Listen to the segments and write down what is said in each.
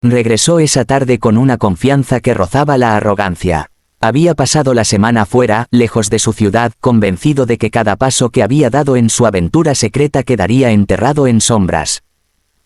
Regresó esa tarde con una confianza que rozaba la arrogancia. Había pasado la semana fuera, lejos de su ciudad, convencido de que cada paso que había dado en su aventura secreta quedaría enterrado en sombras.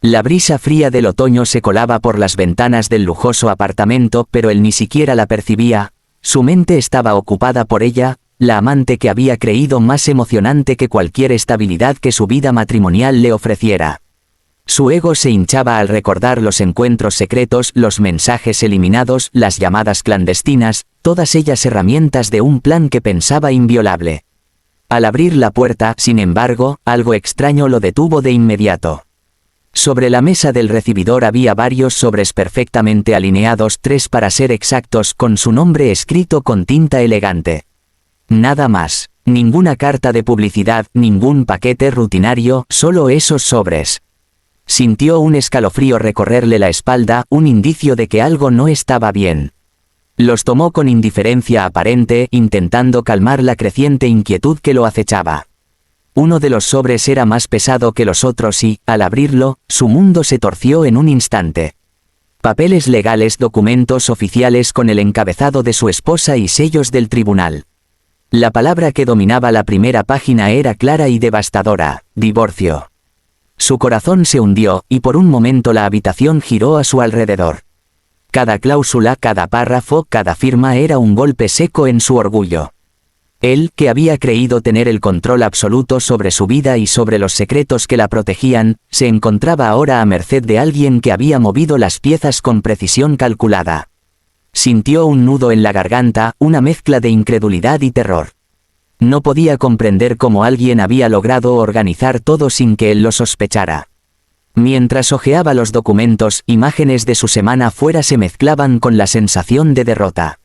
La brisa fría del otoño se colaba por las ventanas del lujoso apartamento, pero él ni siquiera la percibía. Su mente estaba ocupada por ella, la amante que había creído más emocionante que cualquier estabilidad que su vida matrimonial le ofreciera. Su ego se hinchaba al recordar los encuentros secretos, los mensajes eliminados, las llamadas clandestinas, todas ellas herramientas de un plan que pensaba inviolable. Al abrir la puerta, sin embargo, algo extraño lo detuvo de inmediato. Sobre la mesa del recibidor había varios sobres perfectamente alineados, 3 para ser exactos, con su nombre escrito con tinta elegante. Nada más, ninguna carta de publicidad, ningún paquete rutinario, solo esos sobres. Sintió un escalofrío recorrerle la espalda, un indicio de que algo no estaba bien. Los tomó con indiferencia aparente, intentando calmar la creciente inquietud que lo acechaba. Uno de los sobres era más pesado que los otros y, al abrirlo, su mundo se torció en un instante. Papeles legales, documentos oficiales con el encabezado de su esposa y sellos del tribunal. La palabra que dominaba la primera página era clara y devastadora: divorcio. Su corazón se hundió, y por un momento la habitación giró a su alrededor. Cada cláusula, cada párrafo, cada firma era un golpe seco en su orgullo. Él, que había creído tener el control absoluto sobre su vida y sobre los secretos que la protegían, se encontraba ahora a merced de alguien que había movido las piezas con precisión calculada. Sintió un nudo en la garganta, una mezcla de incredulidad y terror. No podía comprender cómo alguien había logrado organizar todo sin que él lo sospechara. Mientras hojeaba los documentos, imágenes de su semana fuera se mezclaban con la sensación de derrota.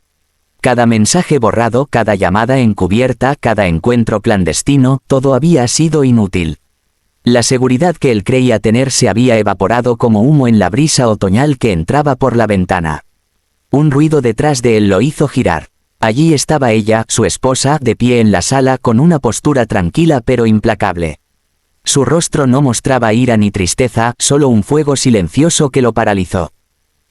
Cada mensaje borrado, cada llamada encubierta, cada encuentro clandestino, todo había sido inútil. La seguridad que él creía tener se había evaporado como humo en la brisa otoñal que entraba por la ventana. Un ruido detrás de él lo hizo girar. Allí estaba ella, su esposa, de pie en la sala con una postura tranquila pero implacable. Su rostro no mostraba ira ni tristeza, solo un fuego silencioso que lo paralizó.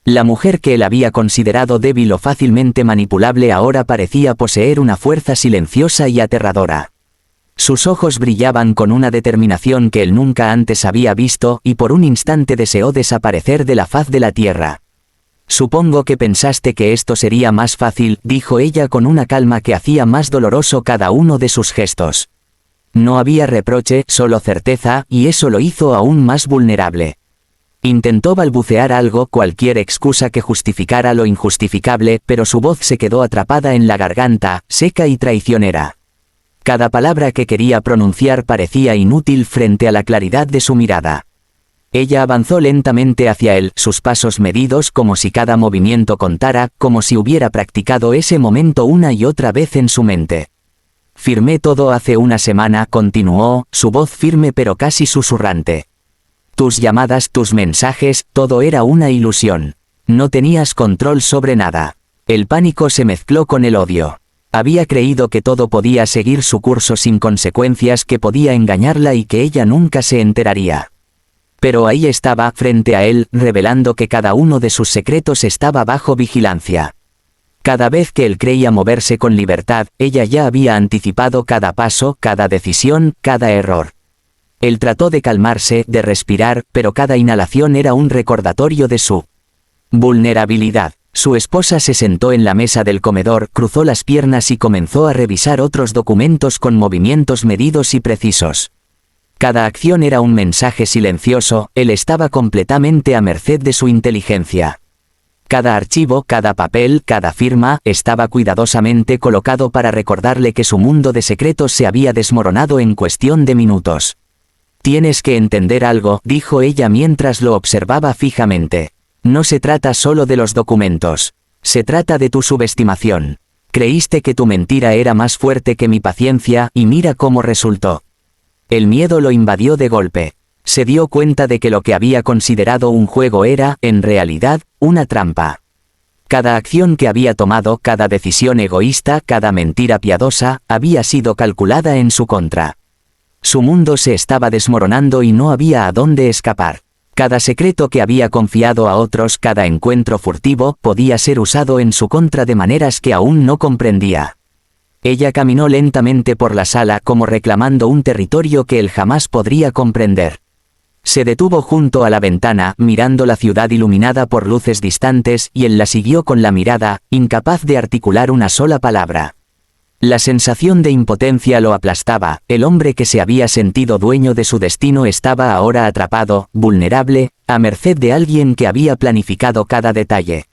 La mujer que él había considerado débil o fácilmente manipulable ahora parecía poseer una fuerza silenciosa y aterradora. Sus ojos brillaban con una determinación que él nunca antes había visto, y por un instante deseó desaparecer de la faz de la tierra. «Supongo que pensaste que esto sería más fácil», dijo ella con una calma que hacía más doloroso cada uno de sus gestos. No había reproche, solo certeza, y eso lo hizo aún más vulnerable. Intentó balbucear algo, cualquier excusa que justificara lo injustificable, pero su voz se quedó atrapada en la garganta, seca y traicionera. Cada palabra que quería pronunciar parecía inútil frente a la claridad de su mirada. Ella avanzó lentamente hacia él, sus pasos medidos como si cada movimiento contara, como si hubiera practicado ese momento una y otra vez en su mente. «Firmé todo hace una semana», continuó, su voz firme pero casi susurrante. «Tus llamadas, tus mensajes, todo era una ilusión. No tenías control sobre nada». El pánico se mezcló con el odio. Había creído que todo podía seguir su curso sin consecuencias, que podía engañarla y que ella nunca se enteraría. Pero ahí estaba, frente a él, revelando que cada uno de sus secretos estaba bajo vigilancia. Cada vez que él creía moverse con libertad, ella ya había anticipado cada paso, cada decisión, cada error. Él trató de calmarse, de respirar, pero cada inhalación era un recordatorio de su vulnerabilidad. Su esposa se sentó en la mesa del comedor, cruzó las piernas y comenzó a revisar otros documentos con movimientos medidos y precisos. Cada acción era un mensaje silencioso, él estaba completamente a merced de su inteligencia. Cada archivo, cada papel, cada firma, estaba cuidadosamente colocado para recordarle que su mundo de secretos se había desmoronado en cuestión de minutos. «Tienes que entender algo», dijo ella mientras lo observaba fijamente. «No se trata solo de los documentos. Se trata de tu subestimación. Creíste que tu mentira era más fuerte que mi paciencia, y mira cómo resultó». El miedo lo invadió de golpe. Se dio cuenta de que lo que había considerado un juego era, en realidad, una trampa. Cada acción que había tomado, cada decisión egoísta, cada mentira piadosa, había sido calculada en su contra. Su mundo se estaba desmoronando y no había a dónde escapar. Cada secreto que había confiado a otros, cada encuentro furtivo, podía ser usado en su contra de maneras que aún no comprendía. Ella caminó lentamente por la sala como reclamando un territorio que él jamás podría comprender. Se detuvo junto a la ventana, mirando la ciudad iluminada por luces distantes, y él la siguió con la mirada, incapaz de articular una sola palabra. La sensación de impotencia lo aplastaba, el hombre que se había sentido dueño de su destino estaba ahora atrapado, vulnerable, a merced de alguien que había planificado cada detalle.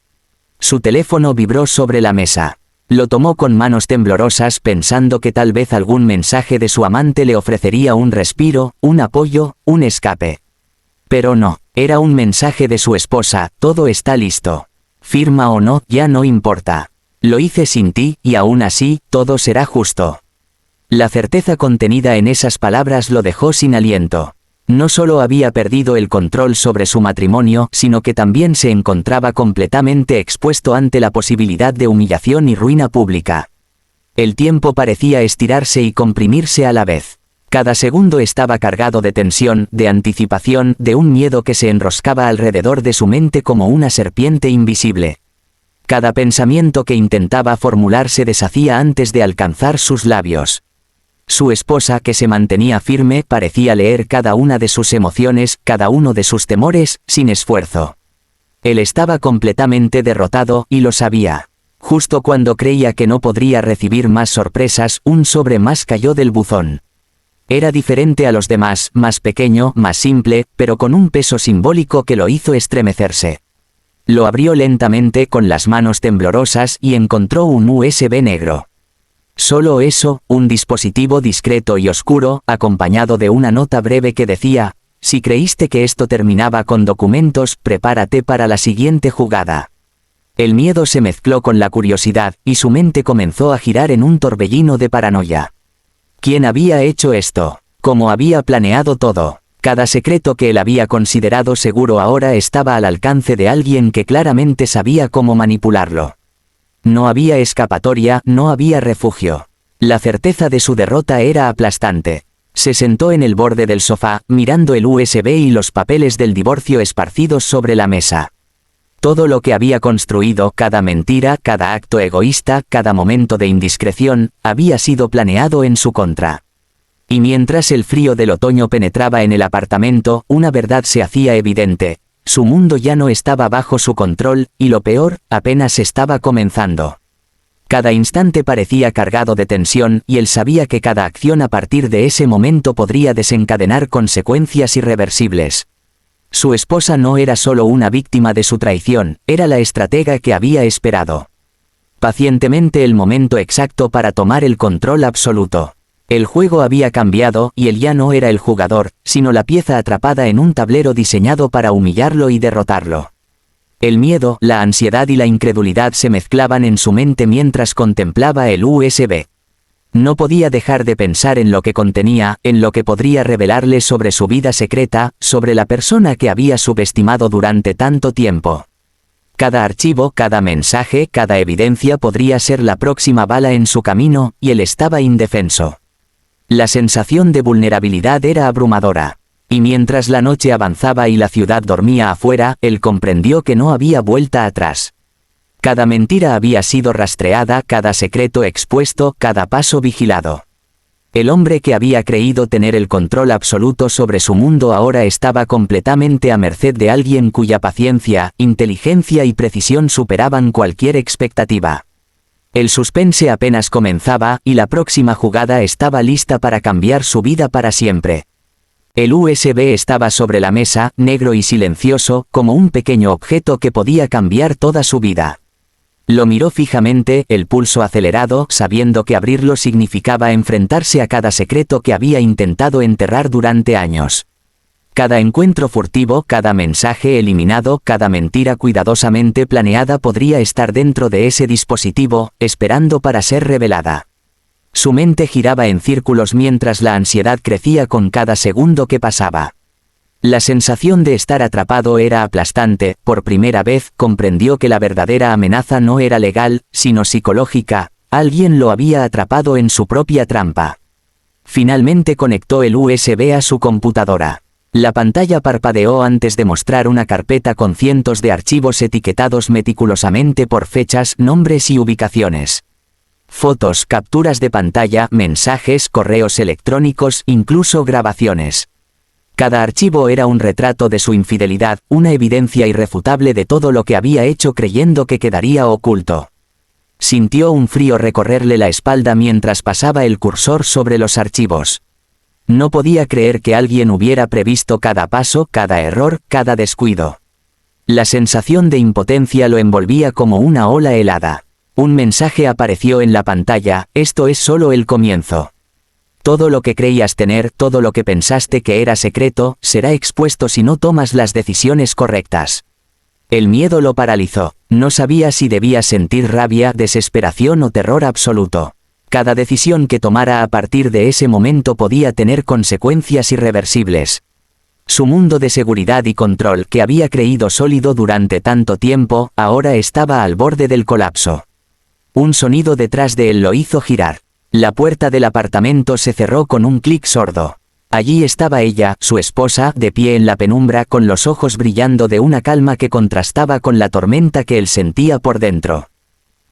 Su teléfono vibró sobre la mesa. Lo tomó con manos temblorosas pensando que tal vez algún mensaje de su amante le ofrecería un respiro, un apoyo, un escape. Pero no, era un mensaje de su esposa: todo está listo. Firma o no, ya no importa. Lo hice sin ti, y aún así, todo será justo. La certeza contenida en esas palabras lo dejó sin aliento. No solo había perdido el control sobre su matrimonio, sino que también se encontraba completamente expuesto ante la posibilidad de humillación y ruina pública. El tiempo parecía estirarse y comprimirse a la vez. Cada segundo estaba cargado de tensión, de anticipación, de un miedo que se enroscaba alrededor de su mente como una serpiente invisible. Cada pensamiento que intentaba formular se deshacía antes de alcanzar sus labios. Su esposa, que se mantenía firme, parecía leer cada una de sus emociones, cada uno de sus temores, sin esfuerzo. Él estaba completamente derrotado, y lo sabía. Justo cuando creía que no podría recibir más sorpresas, un sobre más cayó del buzón. Era diferente a los demás, más pequeño, más simple, pero con un peso simbólico que lo hizo estremecerse. Lo abrió lentamente con las manos temblorosas y encontró un USB negro. Solo eso, un dispositivo discreto y oscuro, acompañado de una nota breve que decía: si creíste que esto terminaba con documentos, prepárate para la siguiente jugada. El miedo se mezcló con la curiosidad, y su mente comenzó a girar en un torbellino de paranoia. ¿Quién había hecho esto? ¿Cómo había planeado todo? Cada secreto que él había considerado seguro ahora estaba al alcance de alguien que claramente sabía cómo manipularlo. No había escapatoria, no había refugio. La certeza de su derrota era aplastante. Se sentó en el borde del sofá, mirando el USB y los papeles del divorcio esparcidos sobre la mesa. Todo lo que había construido, cada mentira, cada acto egoísta, cada momento de indiscreción, había sido planeado en su contra. Y mientras el frío del otoño penetraba en el apartamento, una verdad se hacía evidente: su mundo ya no estaba bajo su control, y lo peor, apenas estaba comenzando. Cada instante parecía cargado de tensión, y él sabía que cada acción a partir de ese momento podría desencadenar consecuencias irreversibles. Su esposa no era solo una víctima de su traición, era la estratega que había esperado pacientemente el momento exacto para tomar el control absoluto. El juego había cambiado, y él ya no era el jugador, sino la pieza atrapada en un tablero diseñado para humillarlo y derrotarlo. El miedo, la ansiedad y la incredulidad se mezclaban en su mente mientras contemplaba el USB. No podía dejar de pensar en lo que contenía, en lo que podría revelarle sobre su vida secreta, sobre la persona que había subestimado durante tanto tiempo. Cada archivo, cada mensaje, cada evidencia podría ser la próxima bala en su camino, y él estaba indefenso. La sensación de vulnerabilidad era abrumadora. Y mientras la noche avanzaba y la ciudad dormía afuera, él comprendió que no había vuelta atrás. Cada mentira había sido rastreada, cada secreto expuesto, cada paso vigilado. El hombre que había creído tener el control absoluto sobre su mundo ahora estaba completamente a merced de alguien cuya paciencia, inteligencia y precisión superaban cualquier expectativa. El suspense apenas comenzaba, y la próxima jugada estaba lista para cambiar su vida para siempre. El USB estaba sobre la mesa, negro y silencioso, como un pequeño objeto que podía cambiar toda su vida. Lo miró fijamente, el pulso acelerado, sabiendo que abrirlo significaba enfrentarse a cada secreto que había intentado enterrar durante años. Cada encuentro furtivo, cada mensaje eliminado, cada mentira cuidadosamente planeada podría estar dentro de ese dispositivo, esperando para ser revelada. Su mente giraba en círculos mientras la ansiedad crecía con cada segundo que pasaba. La sensación de estar atrapado era aplastante. Por primera vez, comprendió que la verdadera amenaza no era legal, sino psicológica. Alguien lo había atrapado en su propia trampa. Finalmente conectó el USB a su computadora. La pantalla parpadeó antes de mostrar una carpeta con cientos de archivos etiquetados meticulosamente por fechas, nombres y ubicaciones. Fotos, capturas de pantalla, mensajes, correos electrónicos, incluso grabaciones. Cada archivo era un retrato de su infidelidad, una evidencia irrefutable de todo lo que había hecho creyendo que quedaría oculto. Sintió un frío recorrerle la espalda mientras pasaba el cursor sobre los archivos. No podía creer que alguien hubiera previsto cada paso, cada error, cada descuido. La sensación de impotencia lo envolvía como una ola helada. Un mensaje apareció en la pantalla: esto es solo el comienzo. Todo lo que creías tener, todo lo que pensaste que era secreto, será expuesto si no tomas las decisiones correctas. El miedo lo paralizó. No sabía si debía sentir rabia, desesperación o terror absoluto. Cada decisión que tomara a partir de ese momento podía tener consecuencias irreversibles. Su mundo de seguridad y control, que había creído sólido durante tanto tiempo, ahora estaba al borde del colapso. Un sonido detrás de él lo hizo girar. La puerta del apartamento se cerró con un clic sordo. Allí estaba ella, su esposa, de pie en la penumbra, con los ojos brillando de una calma que contrastaba con la tormenta que él sentía por dentro.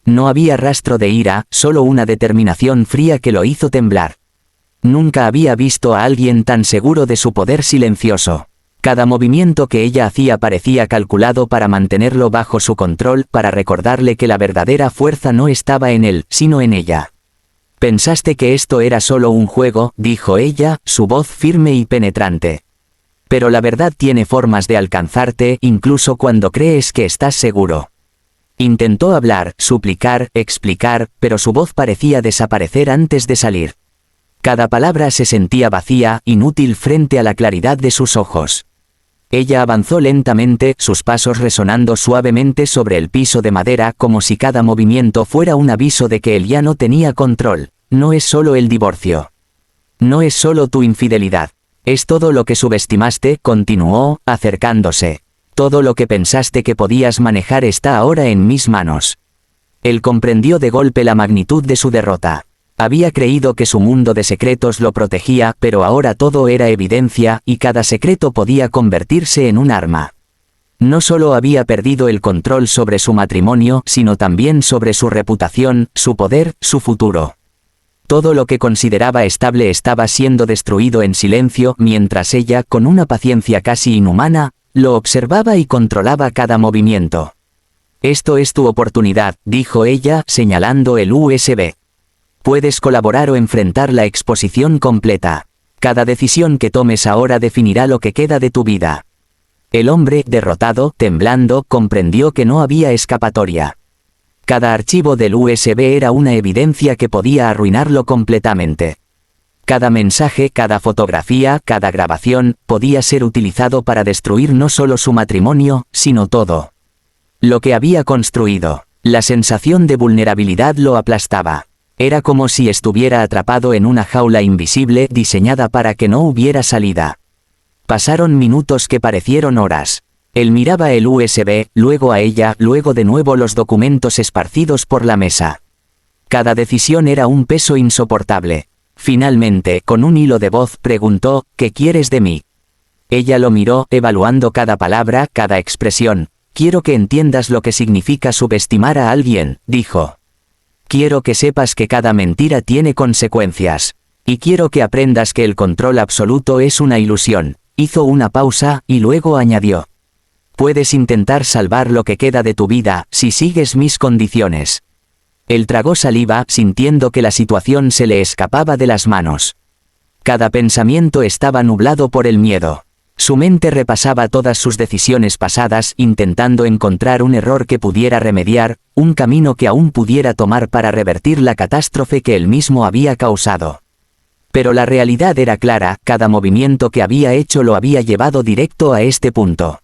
No había rastro de ira, solo una determinación fría que lo hizo temblar. Nunca había visto a alguien tan seguro de su poder silencioso. Cada movimiento que ella hacía parecía calculado para mantenerlo bajo su control, para recordarle que la verdadera fuerza no estaba en él, sino en ella. «Pensaste que esto era solo un juego», dijo ella, su voz firme y penetrante. «Pero la verdad tiene formas de alcanzarte, incluso cuando crees que estás seguro». Intentó hablar, suplicar, explicar, pero su voz parecía desaparecer antes de salir. Cada palabra se sentía vacía, inútil frente a la claridad de sus ojos. Ella avanzó lentamente, sus pasos resonando suavemente sobre el piso de madera, como si cada movimiento fuera un aviso de que él ya no tenía control. No es solo el divorcio. No es solo tu infidelidad. Es todo lo que subestimaste, continuó, acercándose. Todo lo que pensaste que podías manejar está ahora en mis manos. Él comprendió de golpe la magnitud de su derrota. Había creído que su mundo de secretos lo protegía, pero ahora todo era evidencia, y cada secreto podía convertirse en un arma. No solo había perdido el control sobre su matrimonio, sino también sobre su reputación, su poder, su futuro. Todo lo que consideraba estable estaba siendo destruido en silencio, mientras ella, con una paciencia casi inhumana, lo observaba y controlaba cada movimiento. «Esto es tu oportunidad», dijo ella, señalando el USB. «Puedes colaborar o enfrentar la exposición completa. Cada decisión que tomes ahora definirá lo que queda de tu vida». El hombre, derrotado, temblando, comprendió que no había escapatoria. Cada archivo del USB era una evidencia que podía arruinarlo completamente. Cada mensaje, cada fotografía, cada grabación, podía ser utilizado para destruir no solo su matrimonio, sino todo lo que había construido. La sensación de vulnerabilidad lo aplastaba. Era como si estuviera atrapado en una jaula invisible diseñada para que no hubiera salida. Pasaron minutos que parecieron horas. Él miraba el USB, luego a ella, luego de nuevo los documentos esparcidos por la mesa. Cada decisión era un peso insoportable. Finalmente, con un hilo de voz, preguntó: «¿Qué quieres de mí?». Ella lo miró, evaluando cada palabra, cada expresión. «Quiero que entiendas lo que significa subestimar a alguien», dijo. «Quiero que sepas que cada mentira tiene consecuencias. Y quiero que aprendas que el control absoluto es una ilusión». Hizo una pausa, y luego añadió: «Puedes intentar salvar lo que queda de tu vida, si sigues mis condiciones». Él tragó saliva, sintiendo que la situación se le escapaba de las manos. Cada pensamiento estaba nublado por el miedo. Su mente repasaba todas sus decisiones pasadas, intentando encontrar un error que pudiera remediar, un camino que aún pudiera tomar para revertir la catástrofe que él mismo había causado. Pero la realidad era clara, cada movimiento que había hecho lo había llevado directo a este punto.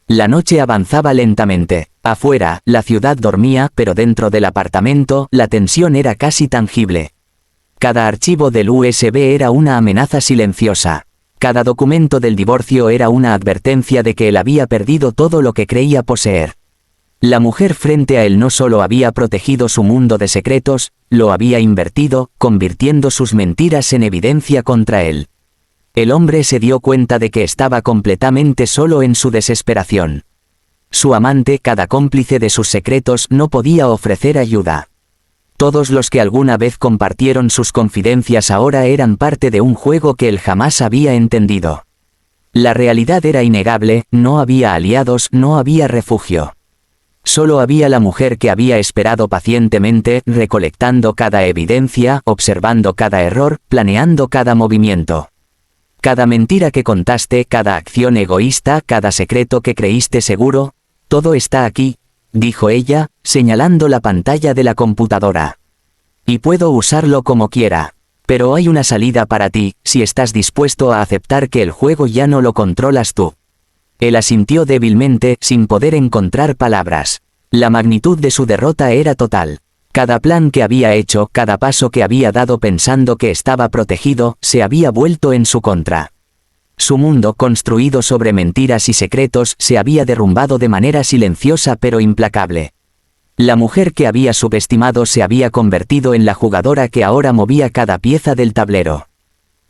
La noche avanzaba lentamente. Afuera, la ciudad dormía, pero dentro del apartamento, la tensión era casi tangible. Cada archivo del USB era una amenaza silenciosa. Cada documento del divorcio era una advertencia de que él había perdido todo lo que creía poseer. La mujer frente a él no solo había protegido su mundo de secretos, lo había invertido, convirtiendo sus mentiras en evidencia contra él. El hombre se dio cuenta de que estaba completamente solo en su desesperación. Su amante, cada cómplice de sus secretos, no podía ofrecer ayuda. Todos los que alguna vez compartieron sus confidencias ahora eran parte de un juego que él jamás había entendido. La realidad era innegable, no había aliados, no había refugio. Solo había la mujer que había esperado pacientemente, recolectando cada evidencia, observando cada error, planeando cada movimiento. Cada mentira que contaste, cada acción egoísta, cada secreto que creíste seguro, todo está aquí, dijo ella, señalando la pantalla de la computadora. Y puedo usarlo como quiera. Pero hay una salida para ti, si estás dispuesto a aceptar que el juego ya no lo controlas tú. Él asintió débilmente, sin poder encontrar palabras. La magnitud de su derrota era total. Cada plan que había hecho, cada paso que había dado pensando que estaba protegido, se había vuelto en su contra. Su mundo, construido sobre mentiras y secretos, se había derrumbado de manera silenciosa pero implacable. La mujer que había subestimado se había convertido en la jugadora que ahora movía cada pieza del tablero.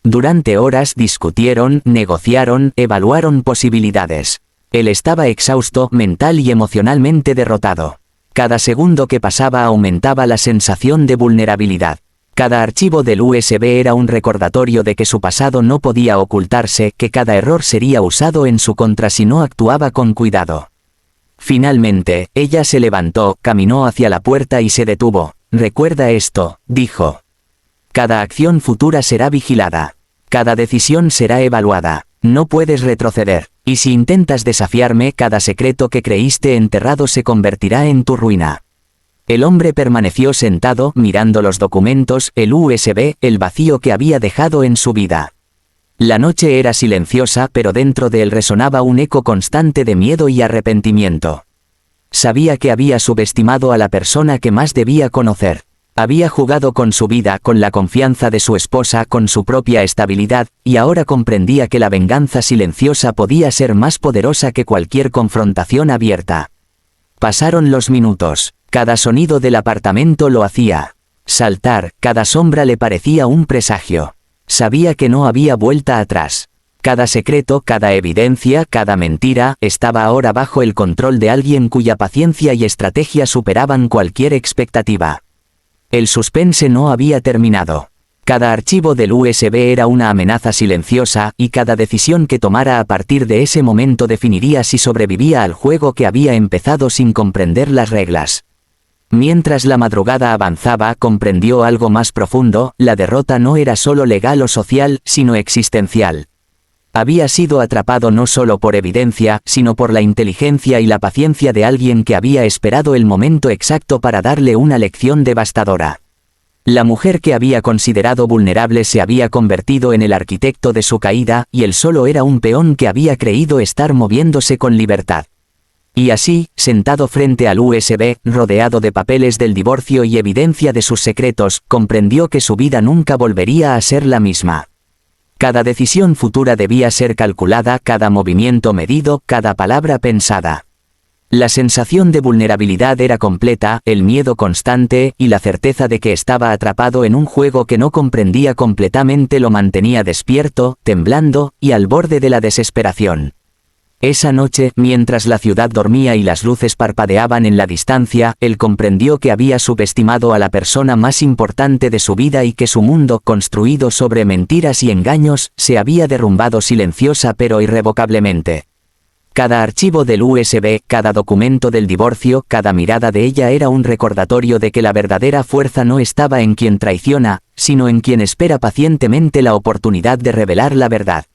Durante horas discutieron, negociaron, evaluaron posibilidades. Él estaba exhausto, mental y emocionalmente derrotado. Cada segundo que pasaba aumentaba la sensación de vulnerabilidad. Cada archivo del USB era un recordatorio de que su pasado no podía ocultarse, que cada error sería usado en su contra si no actuaba con cuidado. Finalmente, ella se levantó, caminó hacia la puerta y se detuvo. «Recuerda esto», dijo. «Cada acción futura será vigilada. Cada decisión será evaluada. No puedes retroceder. Y si intentas desafiarme, cada secreto que creíste enterrado se convertirá en tu ruina». El hombre permaneció sentado, mirando los documentos, el USB, el vacío que había dejado en su vida. La noche era silenciosa, pero dentro de él resonaba un eco constante de miedo y arrepentimiento. Sabía que había subestimado a la persona que más debía conocer. Había jugado con su vida, con la confianza de su esposa, con su propia estabilidad, y ahora comprendía que la venganza silenciosa podía ser más poderosa que cualquier confrontación abierta. Pasaron los minutos. Cada sonido del apartamento lo hacía saltar, cada sombra le parecía un presagio. Sabía que no había vuelta atrás. Cada secreto, cada evidencia, cada mentira, estaba ahora bajo el control de alguien cuya paciencia y estrategia superaban cualquier expectativa. El suspense no había terminado. Cada archivo del USB era una amenaza silenciosa, y cada decisión que tomara a partir de ese momento definiría si sobrevivía al juego que había empezado sin comprender las reglas. Mientras la madrugada avanzaba, comprendió algo más profundo: la derrota no era solo legal o social, sino existencial. Había sido atrapado no solo por evidencia, sino por la inteligencia y la paciencia de alguien que había esperado el momento exacto para darle una lección devastadora. La mujer que había considerado vulnerable se había convertido en el arquitecto de su caída, y él solo era un peón que había creído estar moviéndose con libertad. Y así, sentado frente al USB, rodeado de papeles del divorcio y evidencia de sus secretos, comprendió que su vida nunca volvería a ser la misma. Cada decisión futura debía ser calculada, cada movimiento medido, cada palabra pensada. La sensación de vulnerabilidad era completa, el miedo constante, y la certeza de que estaba atrapado en un juego que no comprendía completamente lo mantenía despierto, temblando, y al borde de la desesperación. Esa noche, mientras la ciudad dormía y las luces parpadeaban en la distancia, él comprendió que había subestimado a la persona más importante de su vida y que su mundo, construido sobre mentiras y engaños, se había derrumbado silenciosa pero irrevocablemente. Cada archivo del USB, cada documento del divorcio, cada mirada de ella era un recordatorio de que la verdadera fuerza no estaba en quien traiciona, sino en quien espera pacientemente la oportunidad de revelar la verdad.